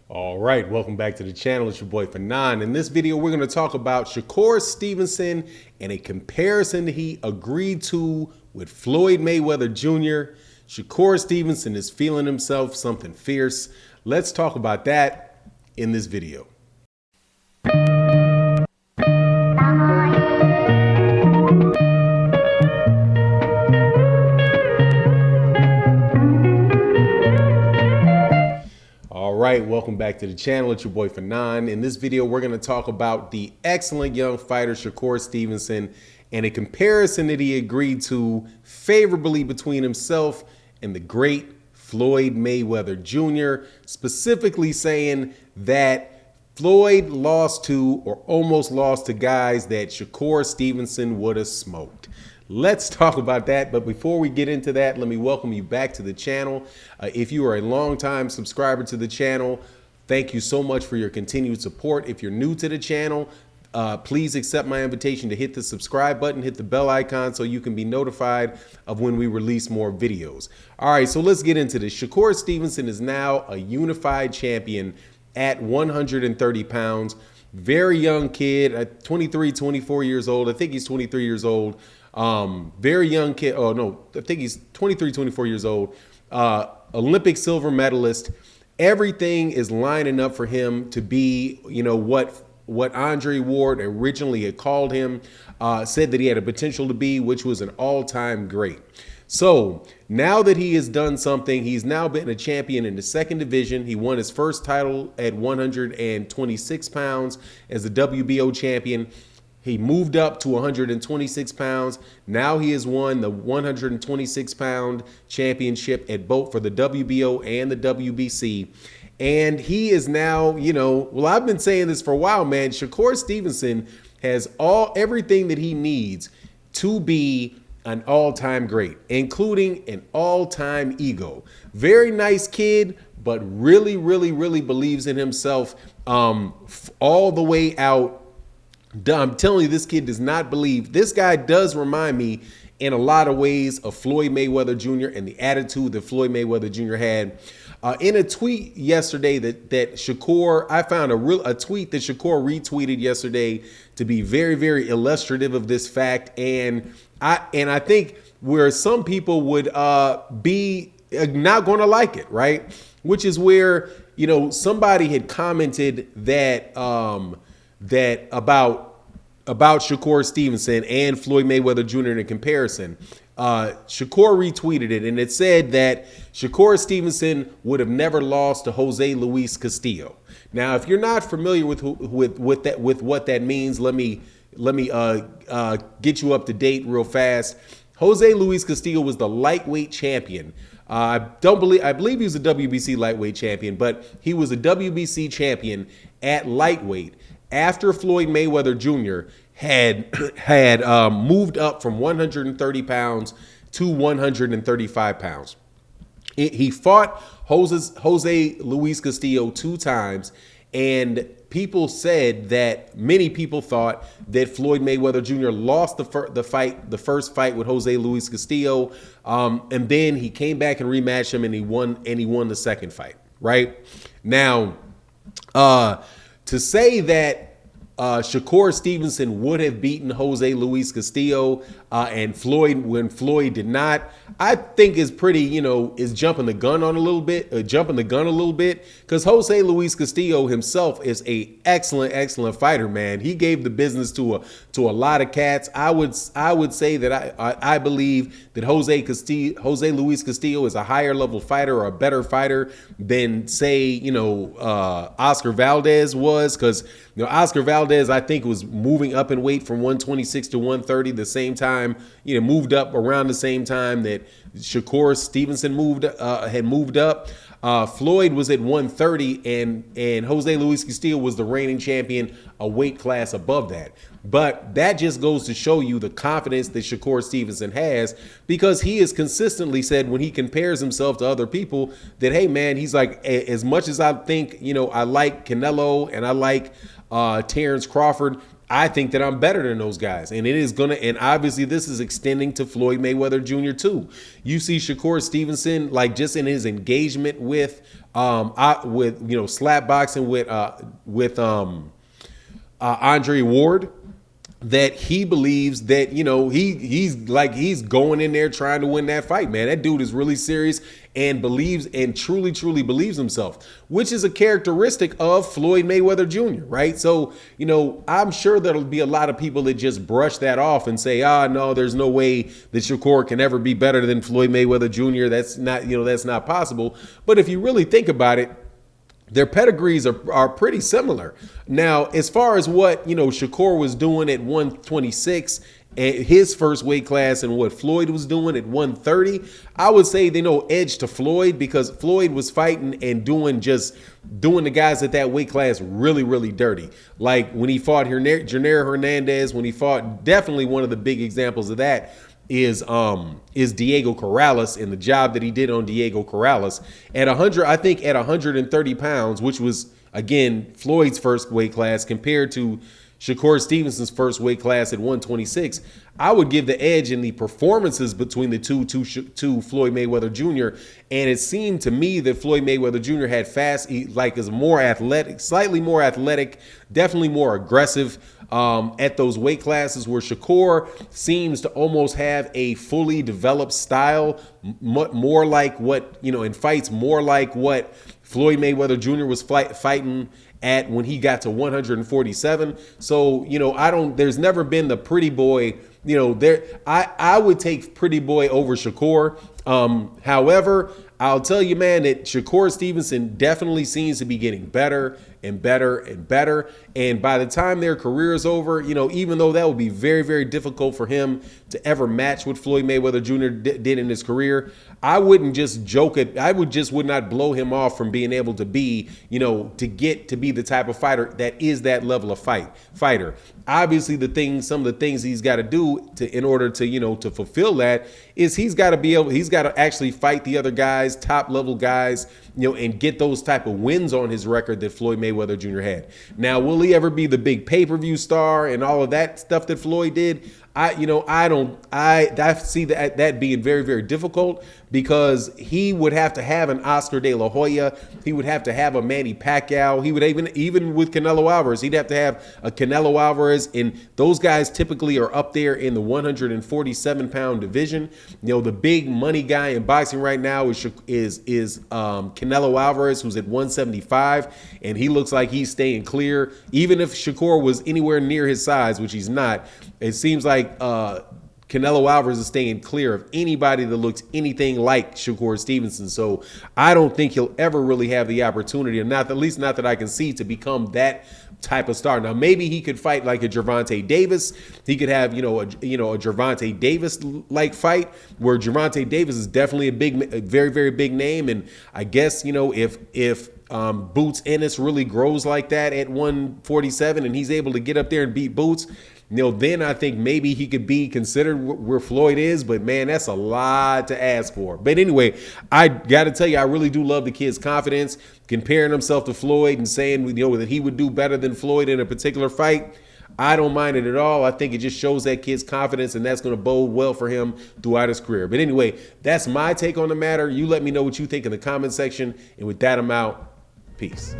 All right, welcome back to the channel. It's your boy Fanon. In this video, we're going to talk about Shakur Stevenson and a comparison that he agreed to with Floyd Mayweather Jr. Shakur Stevenson is feeling himself something fierce. Let's talk about that in this video. All right, welcome back to the channel. It's your boy Fanon. In this video, we're going to talk about the excellent young fighter Shakur Stevenson and a comparison that he agreed to favorably between himself and the great Floyd Mayweather Jr., specifically saying that Floyd lost to or almost lost to guys that Shakur Stevenson would have smoked. Let's talk about that. But before we get into that, let me welcome you back to the channel. If you are a longtime subscriber to the channel, thank you so much for your continued support. If you're new to the channel, please accept my invitation to hit the subscribe button, hit the bell icon so you can be notified of when we release more videos. All right, so let's get into this. Shakur Stevenson is now a unified champion at 130 pounds. Very young kid, at 23, 24 years old. I think he's 23 years old. Very young kid. Oh, no, I think he's 23, 24 years old. Olympic silver medalist. Everything is lining up for him to be, you know, what Andre Ward originally had called him, said that he had a potential to be, which was an all-time great. So now that he has done something, he's now been a champion in the second division. He won his first title at 126 pounds as the WBO champion. He moved up to 126 pounds. Now he has won the 126 pound championship at both for the WBO and the WBC. And he is now, you know, well, I've been saying this for a while, man. Shakur Stevenson has everything that he needs to be an all-time great, including an all-time ego. Very nice kid, but really, really, really believes in himself all the way out. I'm telling you, this kid does not believe. This guy does remind me in a lot of ways of Floyd Mayweather Jr. and the attitude that Floyd Mayweather Jr. had. In a tweet yesterday that Shakur, I found a tweet that Shakur retweeted yesterday to be very, very illustrative of this fact. And I think where some people would be not going to like it, right? Which is where, you know, somebody had commented that about Shakur Stevenson and Floyd Mayweather Jr. in a comparison. Shakur retweeted it, and it said that Shakur Stevenson would have never lost to Jose Luis Castillo. Now, if you're not familiar with what that means, let me get you up to date real fast. Jose Luis Castillo was the lightweight champion. I believe he was a WBC lightweight champion, but he was a WBC champion at lightweight after Floyd Mayweather Jr. had moved up from 130 pounds to 135 pounds. He fought Jose Luis Castillo 2 times, and many people thought that Floyd Mayweather Jr. lost the first fight with Jose Luis Castillo, and then he came back and rematched him, and he won the second fight. Right now, to say that Shakur Stevenson would have beaten Jose Luis Castillo and when Floyd did not, I think is pretty, you know, is jumping the gun a little bit, because Jose Luis Castillo himself is a excellent fighter, man. He gave the business to a lot of cats. I would say that I believe that Jose Luis Castillo is a higher level fighter or a better fighter than, say, you know, Oscar Valdez was, because, you know, Oscar Valdez, I think, was moving up in weight from 126 to 130 the same time, you know, moved up around the same time that Shakur Stevenson had moved up. Floyd was at 130, and Jose Luis Castillo was the reigning champion, a weight class above that. But that just goes to show you the confidence that Shakur Stevenson has, because he has consistently said when he compares himself to other people that, hey, man, he's like, as much as I think, you know, I like Canelo and I like Terrence Crawford, I think that I'm better than those guys. And it is going to, and obviously this is extending to Floyd Mayweather Jr. too. You see Shakur Stevenson, like, just in his engagement with slap boxing with Andre Ward, that he believes that, he's going in there trying to win that fight, man. That dude is really serious and believes and truly believes himself, which is a characteristic of Floyd Mayweather Jr., right? So, I'm sure there'll be a lot of people that just brush that off and say, no, there's no way that Shakur can ever be better than Floyd Mayweather Jr. That's not possible. But if you really think about it, their pedigrees are pretty similar. Now, as far as what, Shakur was doing at 126, his first weight class, and what Floyd was doing at 130, I would say they edge to Floyd, because Floyd was fighting and doing the guys at that weight class really dirty. Like when he fought Janelle Hernandez, when he fought, definitely one of the big examples of that is Diego Corrales, and the job that he did on Diego Corrales at 130 pounds, which was, again, Floyd's first weight class, compared to Shakur Stevenson's first weight class at 126. I would give the edge in the performances between the two to Floyd Mayweather Jr. And it seemed to me that Floyd Mayweather Jr. had is more athletic, slightly more athletic, definitely more aggressive at those weight classes, where Shakur seems to almost have a fully developed style, more like what, in fights, more like what Floyd Mayweather Jr. was fighting at when he got to 147. So, there's never been the pretty boy, I would take pretty boy over Shakur. However, I'll tell you, man, that Shakur Stevenson definitely seems to be getting better and better and better. And by the time their career is over, even though that would be very difficult for him to ever match what Floyd Mayweather Jr. did in his career, I wouldn't just joke it. Would not blow him off from being able to be, to get to be the type of fighter that is that level of fighter. Obviously, some of the things he's got to do in order to, to fulfill that is he's got to actually fight the other guys, top level guys, and get those type of wins on his record that Floyd Mayweather Jr. had. Now, will he ever be the big pay-per-view star and all of that stuff that Floyd did? I see that being very difficult, because he would have to have an Oscar De La Hoya. He would have to have a Manny Pacquiao. He would even with Canelo Alvarez, he'd have to have a Canelo Alvarez. And those guys typically are up there in the 147-pound division. The big money guy in boxing right now is Canelo Alvarez, who's at 175, and he looks like he's staying clear. Even if Shakur was anywhere near his size, which he's not, it seems like Canelo Alvarez is staying clear of anybody that looks anything like Shakur Stevenson. So I don't think he'll ever really have the opportunity, or at least not that I can see, to become that type of star. Now, maybe he could fight like a Gervonta Davis. He could have, a Gervonta Davis like fight, where Gervonta Davis is definitely a very big name. And I guess, if Boots Ennis really grows like that at 147 and he's able to get up there and beat Boots, then I think maybe he could be considered where Floyd is. But man, that's a lot to ask for. But anyway, I got to tell you, I really do love the kid's confidence, comparing himself to Floyd and saying, that he would do better than Floyd in a particular fight. I don't mind it at all. I think it just shows that kid's confidence, and that's going to bode well for him throughout his career. But anyway, that's my take on the matter. You let me know what you think in the comment section. And with that, I'm out. Peace.